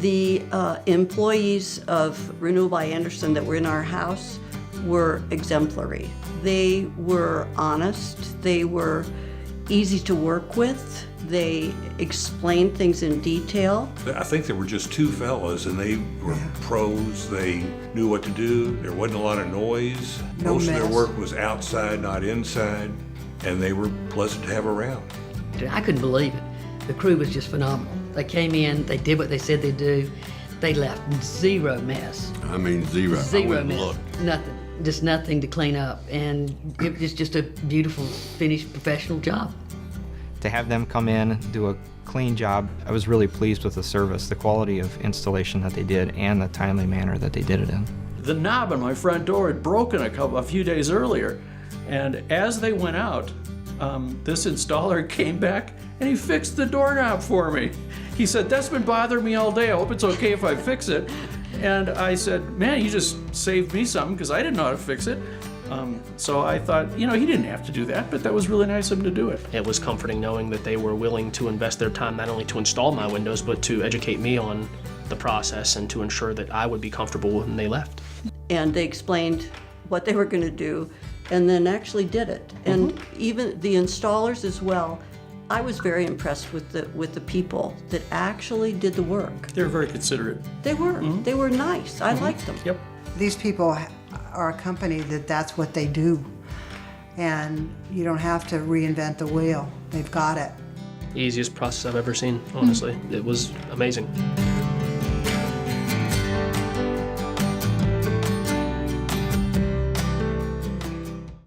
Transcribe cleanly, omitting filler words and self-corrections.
The employees of Renewal by Andersen that were in our house were exemplary. They were honest, they were easy to work with, they explained things in detail. I think there were just two fellas, and they were pros. They knew what to do. There wasn't a lot of noise. Most of their work was outside, not inside, and they were pleasant to have around. I couldn't believe it. The crew was just phenomenal. They came in, they did what they said they'd do. They left zero mess. I mean, zero. Zero mess. Nothing. Just nothing to clean up. And it was just a beautiful, finished, professional job. To have them come in, do a clean job, I was really pleased with the service, the quality of installation that they did, and the timely manner that they did it in. The knob on my front door had broken a few days earlier, and as they went out, this installer came back and he fixed the doorknob for me. He said, "That's been bothering me all day. I hope it's okay if I fix it." And I said, "Man, you just saved me something because I didn't know how to fix it." So I thought, you know, he didn't have to do that, but that was really nice of him to do it. It was comforting knowing that they were willing to invest their time not only to install my windows, but to educate me on the process and to ensure that I would be comfortable when they left. And they explained what they were going to do and then actually did it. And even the installers as well. I was very impressed with the people that actually did the work. They were very considerate. They were. They were nice. I liked them. Yep. These people are a company that's what they do. And you don't have to reinvent the wheel. They've got it. Easiest process I've ever seen, honestly. It was amazing.